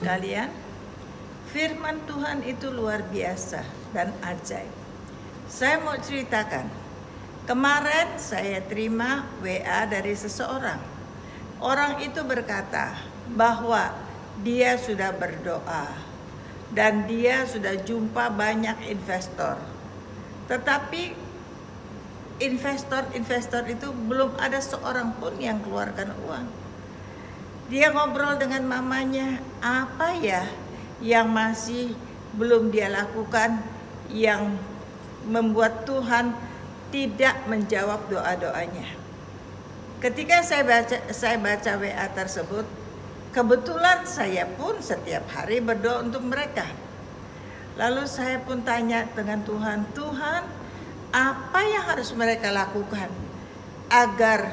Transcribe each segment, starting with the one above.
sekalian, firman Tuhan itu luar biasa dan ajaib. Saya mau ceritakan, kemarin saya terima WA dari seseorang. Orang itu berkata bahwa dia sudah berdoa dan dia sudah jumpa banyak investor. Tetapi investor itu belum ada seorang pun yang keluarkan uang. Dia ngobrol dengan mamanya, apa ya yang masih belum dia lakukan yang membuat Tuhan tidak menjawab doa-doanya. Ketika saya baca WA tersebut, kebetulan saya pun setiap hari berdoa untuk mereka. Lalu saya pun tanya dengan Tuhan, Tuhan, apa yang harus mereka lakukan agar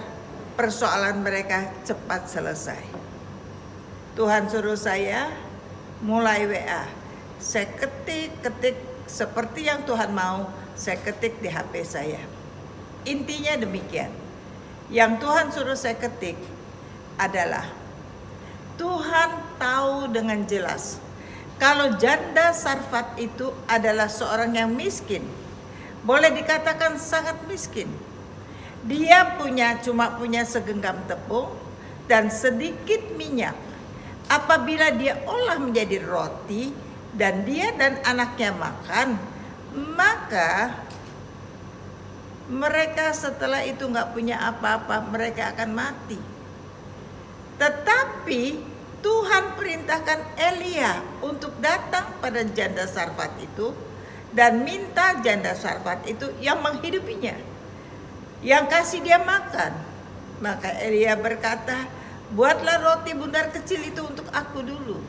persoalan mereka cepat selesai? Tuhan suruh saya mulai WA. Saya ketik seperti yang Tuhan mau, saya ketik di HP saya. Intinya demikian. Yang Tuhan suruh saya ketik adalah Tuhan tahu dengan jelas kalau janda Sarfat itu adalah seorang yang miskin. Boleh dikatakan sangat miskin. Dia cuma punya segenggam tepung dan sedikit minyak. Apabila dia olah menjadi roti dan dia dan anaknya makan, maka mereka setelah itu nggak punya apa-apa, mereka akan mati. Tetapi Tuhan perintahkan Elia untuk datang pada janda Sarfat itu dan minta janda Sarfat itu yang menghidupinya, yang kasih dia makan. Maka Elia berkata, buatlah roti bundar kecil itu untuk aku dulu.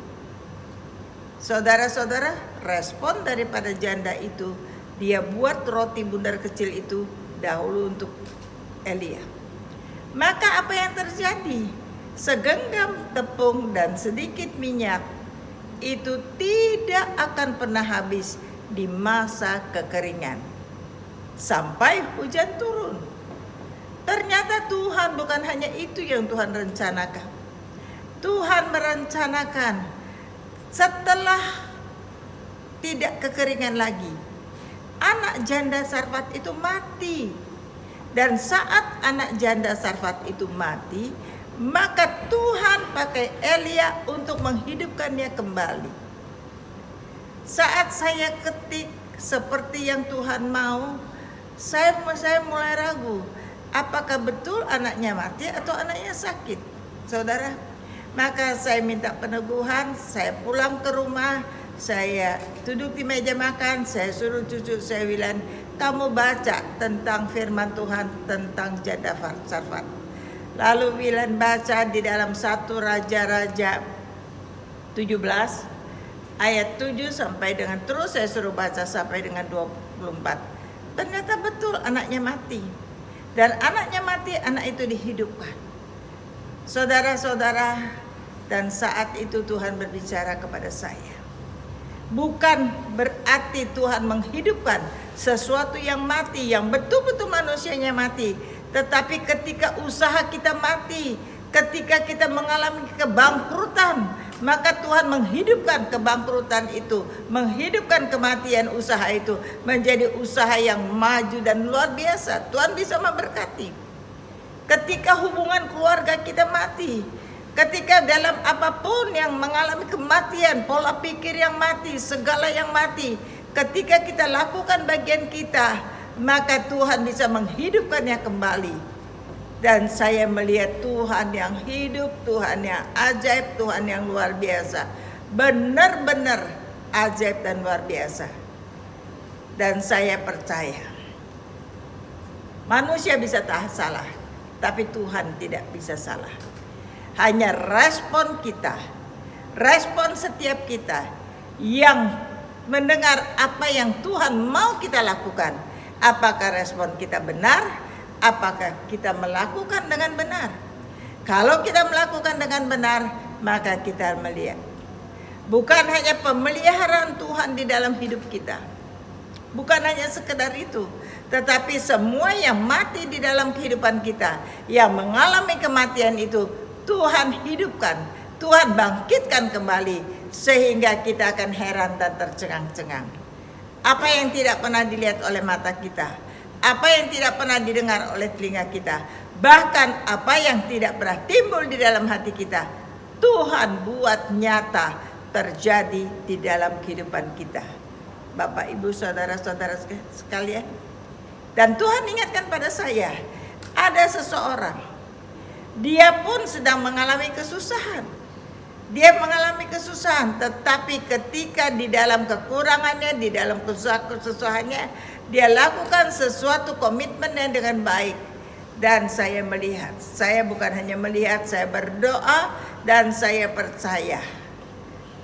Saudara-saudara, respon daripada janda itu, dia buat roti bundar kecil itu dahulu untuk Elia. Maka apa yang terjadi? Segenggam tepung dan sedikit minyak itu tidak akan pernah habis di masa kekeringan sampai hujan turun. Ternyata Tuhan bukan hanya itu yang Tuhan rencanakan. Tuhan merencanakan setelah tidak kekeringan lagi, anak janda Sarfat itu mati. Dan saat anak janda Sarfat itu mati, maka Tuhan pakai Elia untuk menghidupkannya kembali. Saat saya ketik seperti yang Tuhan mau, saya mulai ragu. Apakah betul anaknya mati atau anaknya sakit, saudara? Maka saya minta peneguhan, saya pulang ke rumah, saya duduk di meja makan, saya suruh cucu saya bilang, kamu baca tentang firman Tuhan tentang janda Sarfat. Lalu Wilan baca di dalam 1 Raja-Raja 17 ayat 7 sampai dengan terus saya suruh baca sampai dengan 24. Ternyata betul anaknya mati. Dan anaknya mati, anak itu dihidupkan. Saudara-saudara, dan saat itu Tuhan berbicara kepada saya. Bukan berarti Tuhan menghidupkan sesuatu yang mati, yang betul-betul manusianya mati. Tetapi ketika usaha kita mati, ketika kita mengalami kebangkrutan, maka Tuhan menghidupkan kebangkrutan itu, menghidupkan kematian usaha itu menjadi usaha yang maju dan luar biasa. Tuhan bisa memberkati. Ketika hubungan keluarga kita mati, ketika dalam apapun yang mengalami kematian, pola pikir yang mati, segala yang mati, ketika kita lakukan bagian kita, maka Tuhan bisa menghidupkannya kembali. Dan saya melihat Tuhan yang hidup, Tuhan yang ajaib, Tuhan yang luar biasa. Benar-benar ajaib dan luar biasa. Dan saya percaya manusia bisa salah, tapi Tuhan tidak bisa salah. Hanya respon kita, respon setiap kita yang mendengar apa yang Tuhan mau kita lakukan. Apakah respon kita benar? Apakah kita melakukan dengan benar? Kalau kita melakukan dengan benar, maka kita melihat bukan hanya pemeliharaan Tuhan di dalam hidup kita. Bukan hanya sekedar itu, tetapi semua yang mati di dalam kehidupan kita, yang mengalami kematian itu, Tuhan hidupkan, Tuhan bangkitkan kembali sehingga kita akan heran dan tercengang-cengang. Apa yang tidak pernah dilihat oleh mata kita, apa yang tidak pernah didengar oleh telinga kita, bahkan apa yang tidak pernah timbul di dalam hati kita, Tuhan buat nyata terjadi di dalam kehidupan kita. Bapak, Ibu, saudara-saudara sekalian. Dan Tuhan ingatkan pada saya, ada seseorang, dia pun sedang mengalami kesusahan. Dia mengalami kesusahan, tetapi ketika di dalam kekurangannya, di dalam kesusahannya, dia lakukan sesuatu komitmen yang dengan baik. Dan saya melihat, saya bukan hanya melihat, saya berdoa dan saya percaya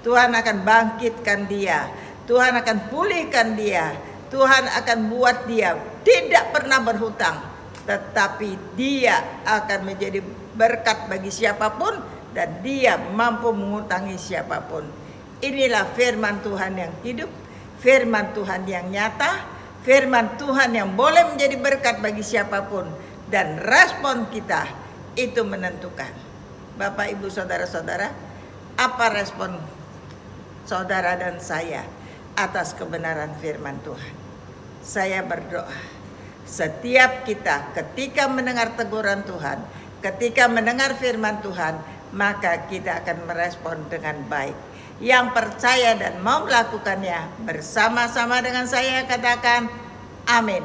Tuhan akan bangkitkan dia, Tuhan akan pulihkan dia, Tuhan akan buat dia tidak pernah berhutang, tetapi dia akan menjadi berkat bagi siapapun, dan dia mampu mengutangi siapapun. Inilah firman Tuhan yang hidup, firman Tuhan yang nyata, firman Tuhan yang boleh menjadi berkat bagi siapapun. Dan respon kita itu menentukan. Bapak, Ibu, saudara-saudara, apa respon saudara dan saya atas kebenaran firman Tuhan? Saya berdoa, setiap kita ketika mendengar teguran Tuhan, ketika mendengar firman Tuhan, maka kita akan merespon dengan baik. Yang percaya dan mau melakukannya bersama-sama dengan saya katakan amin.